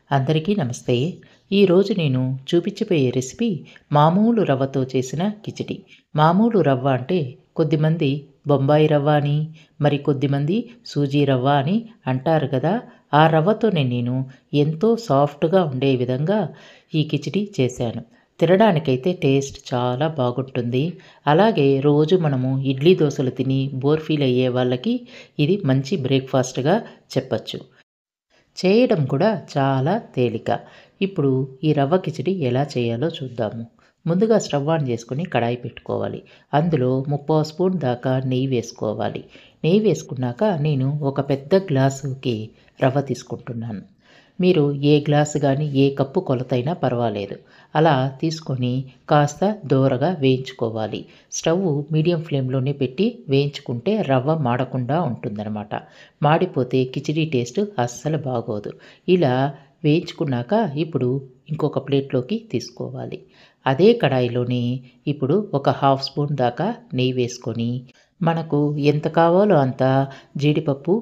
అందరికీ నమస్తే. ఈరోజు నేను చూపించబోయే రెసిపీ మామూలు రవ్వతో చేసిన కిచిడి. మామూలు రవ్వ అంటే కొద్దిమంది బొంబాయి రవ్వ అని, మరి కొద్దిమంది సూజీ రవ్వ అని అంటారు కదా! ఆ రవ్వతోనే నేను ఎంతో సాఫ్ట్‌గా ఉండే విధంగా ఈ కిచిడి చేశాను. తినడానికైతే టేస్ట్ చాలా బాగుంటుంది. అలాగే రోజు మనము ఇడ్లీ, దోసలు తిని బోర్ ఫీల్ అయ్యే వాళ్ళకి ఇది మంచి బ్రేక్‌ఫాస్ట్‌గా చెప్పొచ్చు. చేయడం కూడా చాలా తేలిక. ఇప్పుడు ఈ రవ్వ కిచిడి ఎలా చేయాలో చూద్దాము. ముందుగా స్టవ్ ఆన్ చేసుకొని కడాయి పెట్టుకోవాలి. అందులో ముప్పావు స్పూన్ దాకా నెయ్యి వేసుకోవాలి. నెయ్యి వేసుకున్నాక నేను ఒక పెద్ద గ్లాసుకి రవ్వ తీసుకుంటున్నాను. మీరు ఏ గ్లాసు కానీ ఏ కప్పు కొలతైనా పర్వాలేదు. అలా తీసుకొని కాస్త దోరగా వేయించుకోవాలి. స్టవ్ మీడియం ఫ్లేమ్లోనే పెట్టి వేయించుకుంటే రవ్వ మాడకుండా ఉంటుందన్నమాట. మాడిపోతే కిచిడి టేస్ట్ అస్సలు బాగోదు. ఇలా వేయించుకున్నాక ఇప్పుడు ఇంకొక ప్లేట్లోకి తీసుకోవాలి. అదే కడాయిలోని ఇప్పుడు ఒక హాఫ్ స్పూన్ దాకా నెయ్యి వేసుకొని మనకు ఎంత కావాలో అంత జీడిపప్పు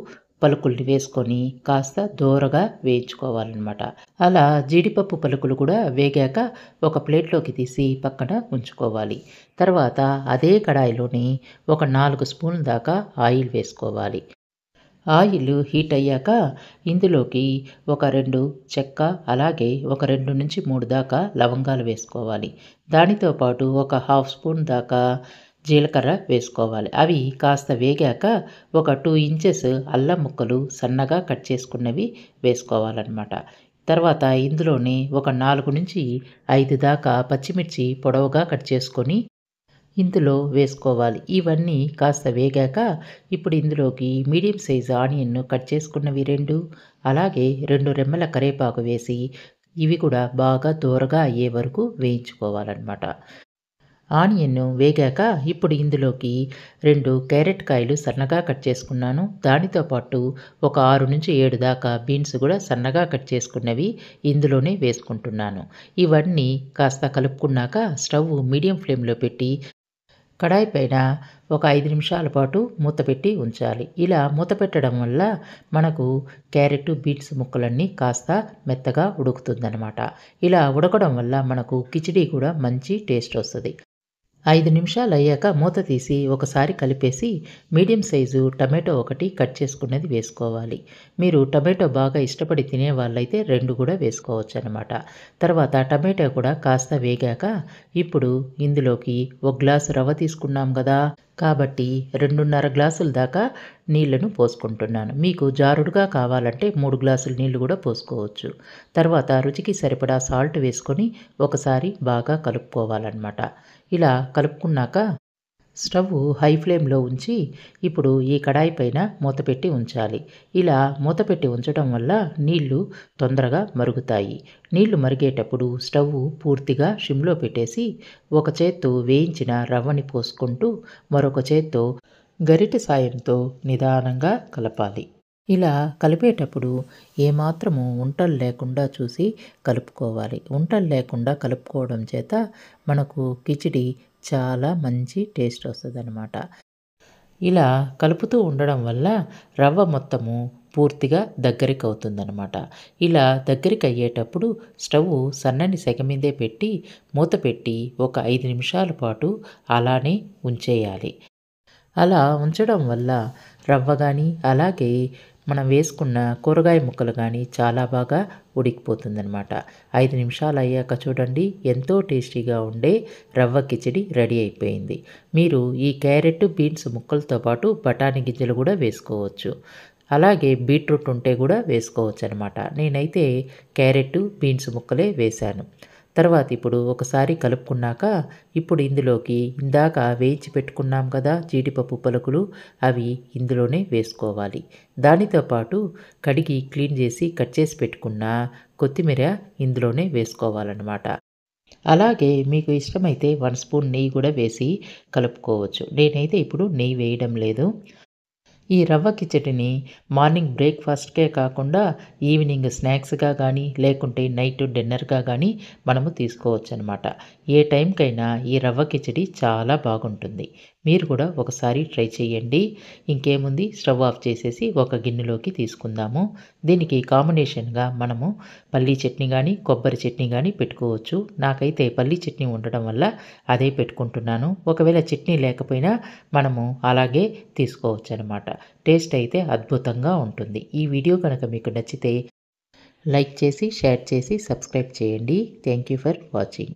పలుకుల్ని వేసుకొని కాస్త దోరగా వేయించుకోవాలన్నమాట. అలా జీడిపప్పు పలుకులు కూడా వేగాక ఒక ప్లేట్లోకి తీసి పక్కన ఉంచుకోవాలి. తర్వాత అదే కడాయిలోని ఒక 4 స్పూన్ల దాకా ఆయిల్ వేసుకోవాలి. ఆయిల్ హీట్ అయ్యాక ఇందులోకి ఒక 2 చెక్క, అలాగే ఒక 2-3 దాకా లవంగాలు వేసుకోవాలి. దానితో పాటు ఒక హాఫ్ స్పూన్ దాకా జీలకర్ర వేసుకోవాలి. అవి కాస్త వేగాక ఒక 2 ఇంచెస్ అల్లం ముక్కలు సన్నగా కట్ చేసుకున్నవి వేసుకోవాలన్నమాట. తర్వాత ఇందులోనే ఒక 4-5 దాకా పచ్చిమిర్చి పొడవుగా కట్ చేసుకొని ఇందులో వేసుకోవాలి. ఇవన్నీ కాస్త వేగాక ఇప్పుడు ఇందులోకి మీడియం సైజ్ ఆనియన్‌ను కట్ చేసుకున్నవి 2, అలాగే 2 రెమ్మల కరివేపాకు వేసి ఇవి కూడా బాగా దోరగా అయ్యే వరకు వేయించుకోవాలన్నమాట. ఆనియన్ వేగాక ఇప్పుడు ఇందులోకి 2 క్యారెట్ కాయలు సన్నగా కట్ చేసుకున్నాను. దానితో పాటు ఒక 6-7 దాకా బీన్స్ కూడా సన్నగా కట్ చేసుకున్నవి ఇందులోనే వేసుకుంటున్నాను. ఇవన్నీ కాస్త కలుపుకున్నాక స్టవ్ మీడియం ఫ్లేమ్‌లో పెట్టి కడాయి పైన ఒక 5 నిమిషాల పాటు మూత పెట్టి ఉంచాలి. ఇలా మూత పెట్టడం వల్ల మనకు క్యారెట్, బీన్స్ ముక్కలన్నీ కాస్త మెత్తగా ఉడుకుతుందనమాట. ఇలా ఉడకడం వల్ల మనకు కిచిడి కూడా మంచి టేస్ట్ వస్తది. 5 నిమిషాలు అయ్యాక మూత తీసి ఒకసారి కలిపేసి మీడియం సైజు టమాటో ఒకటి కట్ చేసుకున్నది వేసుకోవాలి. మీరు టమాటో బాగా ఇష్టపడి తినే వాళ్ళైతే 2 కూడా వేసుకోవచ్చనమాట. తర్వాత టమాటో కూడా కాస్త వేగాక ఇప్పుడు ఇందులోకి ఒక గ్లాసు రవ్వ తీసుకున్నాం కదా! కాబట్టి 2.5 గ్లాసుల దాకా నీళ్లను పోసుకుంటున్నాను. మీకు జారుడుగా కావాలంటే 3 గ్లాసుల నీళ్లు కూడా పోసుకోవచ్చు. తర్వాత రుచికి సరిపడా సాల్ట్ వేసుకొని ఒకసారి బాగా కలుపుకోవాలన్నమాట. ఇలా కలుపుకున్నాక స్టవ్ హై ఫ్లేమ్‌లో ఉంచి ఇప్పుడు ఈ కడాయి పైన మూత పెట్టి ఉంచాలి. ఇలా మూత పెట్టి ఉంచడం వల్ల నీళ్లు తొందరగా మరుగుతాయి. నీళ్లు మరిగేటప్పుడు స్టవ్ పూర్తిగా సిమ్‌లో పెట్టేసి ఒక చేత్తో వేయించిన రవ్వని పోసుకుంటూ మరొక చేత్తో గరిటె సాయంతో నిదానంగా కలపాలి. ఇలా కలిపేటప్పుడు ఏమాత్రము ఉంటలు లేకుండా చూసి కలుపుకోవాలి. ఉంటలు లేకుండా కలుపుకోవడం చేత మనకు కిచిడి చాలా మంచి టేస్ట్ వస్తదనమాట. ఇలా కలుపుతూ ఉండడం వల్ల రవ్వ మొత్తము పూర్తిగా దగ్గరికవుతుందనమాట. ఇలా దగ్గరికయ్యేటప్పుడు స్టవ్ సన్నని సెగ మీదే పెట్టి మూత పెట్టి ఒక 5 నిమిషాల పాటు అలానే ఉంచేయాలి. అలా ఉంచడం వల్ల రవ్వ గానీ, అలాగే మనం వేసుకున్న కూరగాయ ముక్కలు గానీ చాలా బాగా ఉడికిపోతుందనమాట. 5 నిమిషాలు అయ్యాక చూడండి ఎంతో టేస్టీగా ఉండే రవ్వ కిచిడి రెడీ అయిపోయింది. మీరు ఈ క్యారెట్, బీన్స్ ముక్కలతో పాటు బఠానీ గింజలు కూడా వేసుకోవచ్చు. అలాగే బీట్రూట్ ఉంటే కూడా వేసుకోవచ్చనమాట. నేనైతే క్యారెట్, బీన్స్ ముక్కలే వేశాను. తర్వాత ఇప్పుడు ఒకసారి కలుపుకున్నాక ఇప్పుడు ఇందులోకి ఇందాక వేయించి పెట్టుకున్నాం కదా జీడిపప్పు పలుకులు, అవి ఇందులోనే వేసుకోవాలి. దానితో పాటు కడిగి క్లీన్ చేసి కట్ చేసి పెట్టుకున్న కొత్తిమీర ఇందులోనే వేసుకోవాలన్నమాట. అలాగే మీకు ఇష్టమైతే 1 స్పూన్ నెయ్యి కూడా వేసి కలుపుకోవచ్చు. నేనైతే ఇప్పుడు నెయ్యి వేయడం లేదు. ఈ రవ్వ కిచడిని మార్నింగ్ బ్రేక్‌ఫాస్ట్‌కే కాకుండా ఈవినింగ్ స్నాక్స్‌గా గానీ, లేకుంటే నైట్ డిన్నర్‌గా గానీ మనము తీసుకోవచ్చనమాట. ఏ టైంకైనా ఈ రవ్వ కిచడి చాలా బాగుంటుంది. మీరు కూడా ఒకసారి ట్రై చేయండి. ఇంకేముంది, స్టవ్ ఆఫ్ చేసేసి ఒక గిన్నెలోకి తీసుకుందాము. దీనికి కాంబినేషన్‌గా మనము పల్లీ చట్నీ గానీ, కొబ్బరి చట్నీ గానీ పెట్టుకోవచ్చు. నాకైతే పల్లీ చట్నీ ఉండడం వల్ల అదే పెట్టుకుంటున్నాను. ఒకవేళ చట్నీ లేకపోయినా మనము అలాగే తీసుకోవచ్చనమాట. టేస్ట్ అయితే అద్భుతంగా ఉంటుంది. ఈ వీడియో కనుక మీకు నచ్చితే లైక్ చేసి, షేర్ చేసి, సబ్స్క్రైబ్ చేయండి. Thank you for watching.